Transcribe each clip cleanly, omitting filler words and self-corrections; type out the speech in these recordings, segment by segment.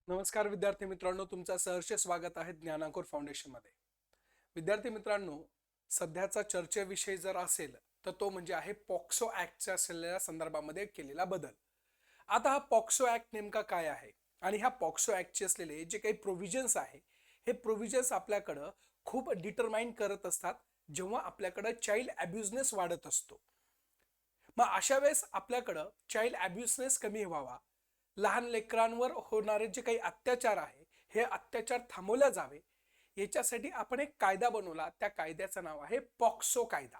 नमस्कार विद्यार्थी मित्रांनो, तुमचं सहर्ष स्वागत आहे ज्ञानांकुर फाउंडेशनमध्ये. विद्यार्थी मित्रांनो, सध्याचा चर्चेविषय जर असेल तर तो म्हणजे आहे पॉक्सो ॲक्टच्या असलेल्या संदर्भामध्ये केलेला बदल. आता हा पॉक्सो ॲक्ट नेमका काय आहे आणि ह्या पॉक्सो ॲक्टचे असलेले जे काही प्रोव्हिजन्स आहे, हे प्रोव्हिजन्स आपल्याकडं खूप डिटरमाइन करत असतात जेव्हा आपल्याकडं चाइल्ड अब्युजनेस वाढत असतो. मग अशा वेळेस आपल्याकडं चाइल्ड अब्युसनेस कमी व्हावा, लहान लेकरांवर होणारे जे काही अत्याचार आहे हे अत्याचार थांबवले जावे, याच्यासाठी आपण एक कायदा बनवला. त्या कायद्याचं नाव आहे पॉक्सो कायदा.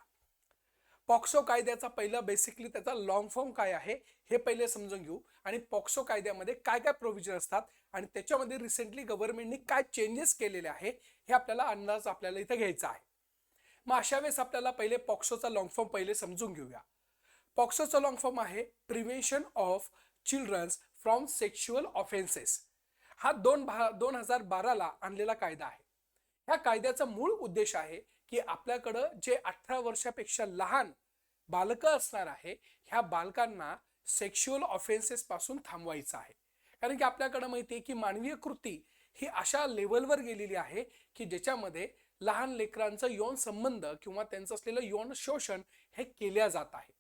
पॉक्सो कायद्याचा पहिला बेसिकली त्याचा लॉंग फॉर्म काय आहे हे पहिले समजून घेऊ आणि पॉक्सो कायद्यामध्ये काय काय प्रोव्हिजन असतात आणि त्याच्यामध्ये रिसेंटली गव्हर्नमेंटने काय चेंजेस केलेले आहे हे आपल्याला अंदाज आपल्याला इथे घ्यायचा आहे. मग अशा वेळेस आपल्याला पहिले पॉक्सोचा लॉंग फॉर्म पहिले समजून घेऊया. पॉक्सोचा लॉंग फॉर्म आहे prevention of childrens from sexual offences. हा 2012ला आणलेला कायदा आहे. ह्या कायद्याचा मूळ उद्देश आहे की आपल्याकडं जे 18 वर्षापेक्षा लहान बालकं असणार आहे, ह्या बालकांना सेक्शुअल ऑफेन्सेस पासून थांबवायचं आहे. कारण की आपल्याकडं माहिती आहे की मानवीय कृती ही अशा लेवलवर गेलेली आहे की ज्याच्यामध्ये लहान लेकरांचं यौन संबंध किंवा त्यांचं असलेलं यौन शोषण हे केल्या जात आहे.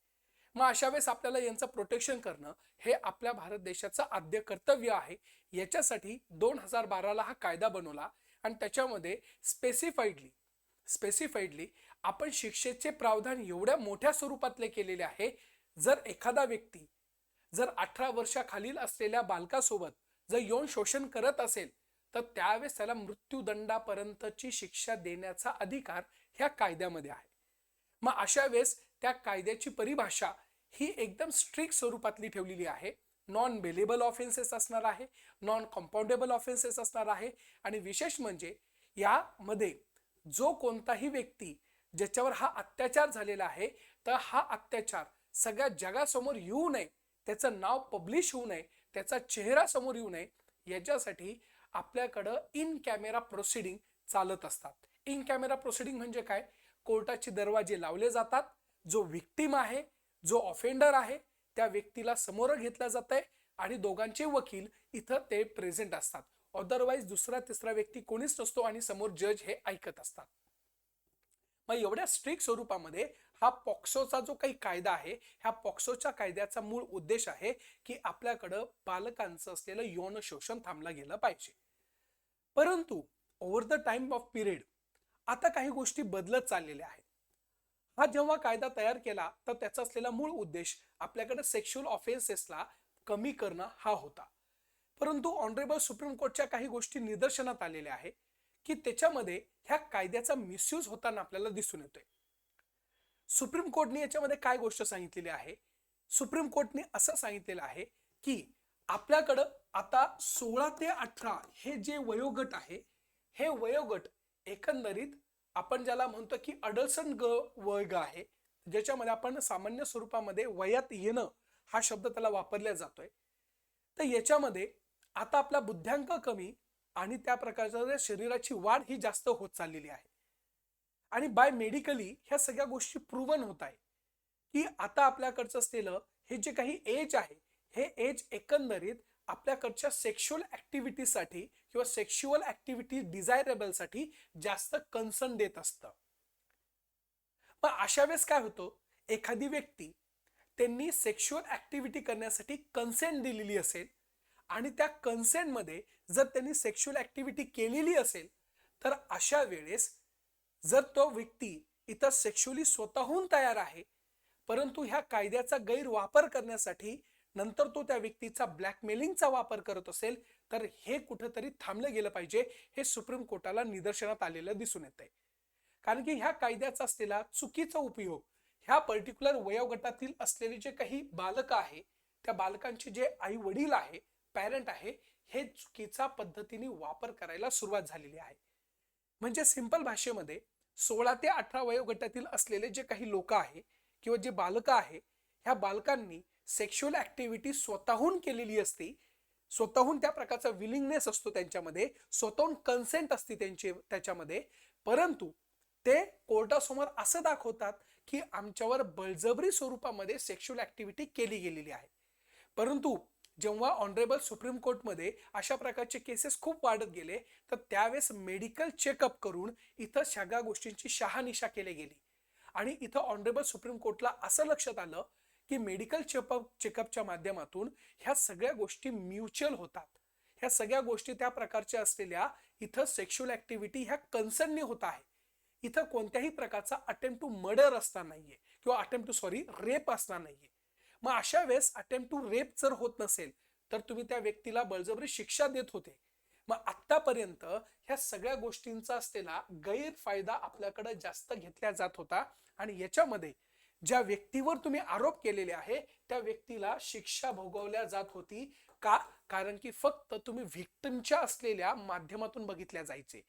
मग अशा वेळेस आपल्याला यांचं प्रोटेक्शन करणं हे आपल्या भारत देशाचं आद्य कर्तव्य आहे. याच्यासाठी 2012ला हा कायदा बनवला आणि त्याच्यामध्ये स्पेसिफाईडली आपण शिक्षेचे प्रावधान एवढ्या मोठ्या स्वरूपातले केलेले आहे. जर एखादा व्यक्ती जर 18 वर्षाखालील असलेल्या बालकासोबत जर यौन शोषण करत असेल तर त्यावेळेस त्याला मृत्यूदंडापर्यंतची शिक्षा देण्याचा अधिकार ह्या कायद्यामध्ये आहे. मग अशा वेळेस त्या कायद्याची परिभाषा ही एकदम स्ट्रिक्ट स्वरूपातली ठेवलेली आहे. नॉन बेलेबल ऑफेन्सेस असणार आहे, नॉन कंपाऊंडेबल ऑफेन्सेस असणार आहे आणि विशेष म्हणजे यामध्ये जो कोणताही व्यक्ती ज्याच्यावर हा अत्याचार झालेला आहे तर हा अत्याचार सगळ्या जगासमोर येऊ नये, त्याचं नाव पब्लिश होऊ नये, त्याचा चेहरा समोर येऊ नये, याच्यासाठी आपल्याकडं इन कॅमेरा प्रोसिडिंग चालत असतात. इन कॅमेरा प्रोसिडिंग म्हणजे काय? कोर्टाचे दरवाजे लावले जातात. जो विक्टिम आहे, जो ऑफेंडर आहे, त्या व्यक्तीला समोर घेतलं जातंय आणि दोघांचे वकील इथं ते प्रेझेंट असतात. अदरवाईज दुसरा तिसरा व्यक्ती कोणीच नसतो आणि समोर जज हे ऐकत असतात. मग एवढ्या स्ट्रिक्ट स्वरूपामध्ये हा पॉक्सोचा जो काही कायदा आहे, ह्या पॉक्सोच्या कायद्याचा मूळ उद्देश आहे की आपल्याकडं बालकांचं असलेलं यौन शोषण थांबलं गेलं पाहिजे. परंतु over the time off period आता काही गोष्टी बदलत चाललेल्या आहेत. हा जेव्हा कायदा तयार केला तर त्याचा असलेला मूळ उद्देश आपल्याकडे सेक्शुअल ऑफेन्सेसला कमी करणं हा होता. परंतु ऑनरेबल सुप्रीम कोर्टच्या काही गोष्टी निदर्शनात आलेल्या आहे की त्याच्यामध्ये ह्या कायद्याचा मिसयूज होताना आपल्याला दिसून येतोय. सुप्रीम कोर्टने याच्यामध्ये काय गोष्ट सांगितलेली आहे? सुप्रीम कोर्टने असं सांगितलेलं आहे की आपल्याकडं आता 16 ते 18 हे जे वयोगट आहे, हे वयोगट एकंदरीत आपण ज्याला म्हणतो की अडल्सन वय आहे, ज्याच्यामध्ये आपण सामान्य स्वरूपामध्ये वयात येणं हा शब्द त्याला वापरला जातोय. तर याच्यामध्ये आता आपला बुद्ध्यांक कमी आणि त्या प्रकारच्या शरीराची वाढ ही जास्त होत चाललेली आहे आणि बाय मेडिकली ह्या सगळ्या गोष्टी प्रूव्हन होत आहे की आता आपल्याकडचं असलेलं हे जे काही एज आहे, हे एज एकंदरीत आपल्याकडच्या सेक्शुअल ऍक्टिव्हिटीसाठी किंवा सेक्शुअल ऍक्टिव्हिटी डिझायरेबलसाठी जास्त कन्सर्न देत असतं. मग अशा वेळेस काय होतं, एखादी व्यक्ती त्यांनी सेक्शुअल ऍक्टिव्हिटी करण्यासाठी कन्सेंट दिलेली असेल आणि त्या कन्सेंटमध्ये जर त्यांनी सेक्शुअल ऍक्टिव्हिटी केलेली असेल तर अशा वेळेस जर तो व्यक्ती इथं सेक्शुअली स्वतःहून तयार आहे परंतु ह्या कायद्याचा गैरवापर करण्यासाठी नंतर तो त्या व्यक्तीचा ब्लॅकमेलिंगचा वापर करत असेल तर हे कुठेतरी थांबलं गेलं पाहिजे. हे सुप्रीम कोर्टाला निदर्शनात आलेलं दिसून येतंय. कारण की ह्या कायद्याचा असलेला चुकीचा उपयोग ह्या पर्टिक्युलर वयोगटातील असलेले जे काही बालक आहे, त्या बालकांचे जे आई वडील आहे, पॅरेंट आहे, हे चुकीचा पद्धतीने वापर करायला सुरुवात झालेली आहे. म्हणजे सिंपल भाषेमध्ये 16 ते 18 वयोगटातील असलेले जे काही लोक आहे किंवा जे बालक आहे, ह्या बालकांनी सेक्शुअल ऍक्टिव्हिटी स्वतःहून केलेली असते, स्वतःहून त्या प्रकारचा विलिंगनेस असतो त्यांच्यामध्ये, स्वतःहून कन्सेंट असते त्याच्यामध्ये, परंतु ते कोर्टासमोर असं दाखवतात की आमच्यावर बळजबरी स्वरूपामध्ये सेक्शुअल ऍक्टिव्हिटी केली गेलेली आहे. परंतु जेव्हा ऑनरेबल सुप्रीम कोर्टमध्ये अशा प्रकारचे केसेस खूप वाढत गेले, तर त्यावेळेस मेडिकल चेकअप करून इथं सगळ्या गोष्टींची शहानिशा केली गेली. आणि इथं ऑनरेबल सुप्रीम कोर्टला असं लक्षात आलं की मेडिकल चेकअपच्या माध्यमातून ह्या सगळ्या गोष्टी म्युच्युअल होतात. ह्या सगळ्या गोष्टी त्या प्रकारच्या असलेल्या इथं सेक्शुअल ऍक्टिव्हिटी ह्या कन्सर्ननी होत आहे. इथं कोणत्याही प्रकारचा अटेम्प्ट टू मर्डर असणार नाहीये किंवा अटेम्प्ट टू रेप असणार नाहीये. मग अशा वेळेस अटेम्प्ट टू रेप जर होत नसेल तर तुम्ही त्या व्यक्तीला बळजबरी शिक्षा देत होते. मग आतापर्यंत ह्या सगळ्या गोष्टींचा असलेला गैरफायदा आपल्याकडे जास्त घेतला जात होता आणि याच्यामध्ये ज्या व्यक्तीवर तुम्ही आरोप केलेले आहे त्या व्यक्तीला शिक्षा भोगवल्या जात होती. का? कारण की फक्त तुम्ही व्हिक्टिमच्या असलेल्या माध्यमातून बघितल्या जायचे.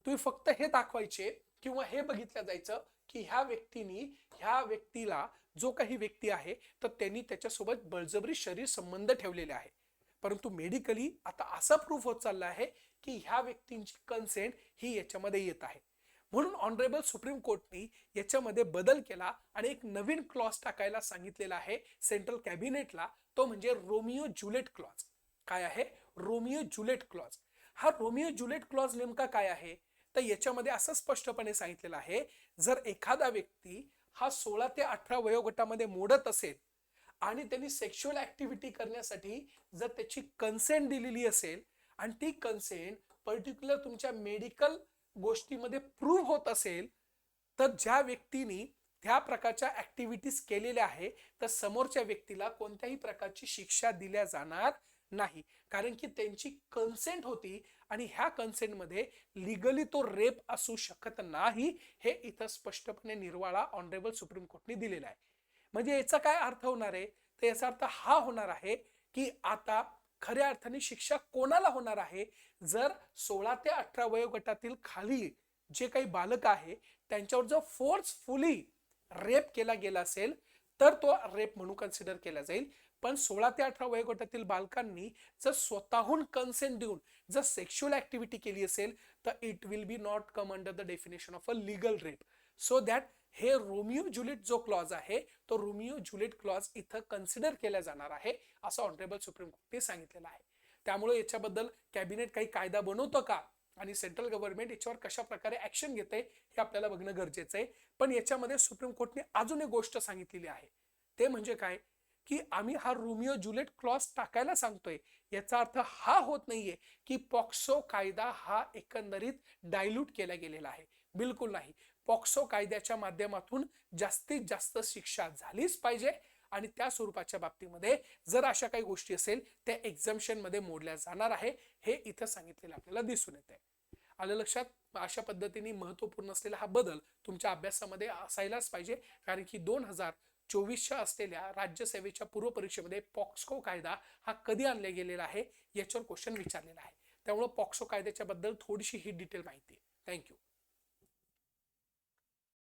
तुम्ही फक्त हे दाखवायचे किंवा हे बघितलं जायचं की ह्या व्यक्तीला जो काही व्यक्ती आहे तर त्यांनी त्याच्यासोबत बळजबरी शरीर संबंध ठेवलेले आहे. परंतु मेडिकली आता असं प्रूफ होत चाललं आहे की ह्या व्यक्तींची कन्सेंट ही याच्यामध्ये येत आहे. म्हणून ऑनरेबल सुप्रीम कोर्टनी याच्यामध्ये बदल केला आणि एक नवीन क्लॉज टाकायला सांगितलेला आहे सेंट्रल कॅबिनेटला. तो म्हणजे रोमिओ ज्युलिएट क्लॉज. काय आहे? Romeo Juliet clause. हा रोमिओ ज्युलिएट क्लॉज नेमका काय आहे? तर याच्यामध्ये असं स्पष्टपणे सांगितलेलं आहे, जर एखादा व्यक्ती हा 16 ते 18 वयोगटामध्ये मोडत असेल आणि त्यांनी सेक्शुअल ऍक्टिव्हिटी करण्यासाठी जर त्याची कन्सेंट दिलेली असेल आणि ती कन्सेंट पर्टिक्युलर तुमच्या मेडिकल गोष्टीमध्ये प्रूव्ह होत असेल, तर ज्या व्यक्तीने त्या प्रकारच्या ऍक्टिव्हिटीज केलेल्या आहे तर समोरच्या व्यक्तीला कोणत्याही प्रकारची शिक्षा दिल्या जाणार नाही. कारण की त्यांची कन्सेंट होती आणि ह्या कन्सेंटमध्ये लिगली तो रेप असू शकत नाही, हे इथं स्पष्टपणे निर्वाळा ऑनरेबल सुप्रीम कोर्टने दिलेला आहे. म्हणजे याचा काय अर्थ होणार आहे? तर याचा अर्थ हा होणार आहे की आता खऱ्या अर्थाने शिक्षा कोणाला होणार आहे? जर 16 ते 18 वयोगटातील खाली जे काही बालक आहे त्यांच्यावर जर फोर्सफुली रेप केला गेला असेल तर तो रेप म्हणून कन्सिडर केला जाईल. पण 16 ते 18 वयोगटातील बालकांनी जर स्वतःहून कन्सेंट देऊन जर सेक्शुअल ऍक्टिव्हिटी केली असेल तर it will be not come under the definition of a legal rape. So that हे रोमिओ ज्युलिएट जो क्लॉज आहे तो रोमिओ ज्युलिएट क्लॉज इथं कन्सिडर केला जाणार आहे असं ऑनरेबल सुप्रीम कोर्टने सांगितलेलं आहे. त्यामुळे याच्याबद्दल कॅबिनेट काही कायदा बनवतं का आणि सेंट्रल गव्हर्नमेंट याच्यावर कशा प्रकारे ऍक्शन घेते हे आपल्याला बघणं गरजेचं आहे. पण याच्यामध्ये सुप्रीम कोर्टने अजून एक गोष्ट सांगितलेली आहे, ते म्हणजे काय की आम्ही हा रोमिओ ज्युलिएट क्लॉज टाकायला सांगतोय याचा अर्थ हा होत नाहीये की पॉक्सो कायदा हा एकंदरीत डायल्यूट केला गेलेला आहे. बिलकुल नाही. पॉक्सो कायद्याच्या माध्यमातून जास्तीत जास्त शिक्षा झालीच पाहिजे आणि त्या स्वरूपाच्या बाबतीमध्ये जर अशा काही गोष्टी असेल त्या एक्झम्पशन मध्ये मोडल्या जाणार आहे, हे इथं सांगितलेलं आपल्याला दिसून येते. आलं लक्षात? अशा पद्धतीने महत्वपूर्ण असलेला हा बदल तुमच्या अभ्यासामध्ये असायलाच पाहिजे. कारण की 2024च्या असलेल्या राज्यसेवेच्या पूर्व परीक्षेमध्ये पॉक्सो कायदा हा कधी आणला गेलेला आहे याच्यावर क्वेश्चन विचारलेला आहे. त्यामुळे पॉक्सो कायद्याच्या बद्दल थोडीशी ही डिटेल माहिती. थँक्यू.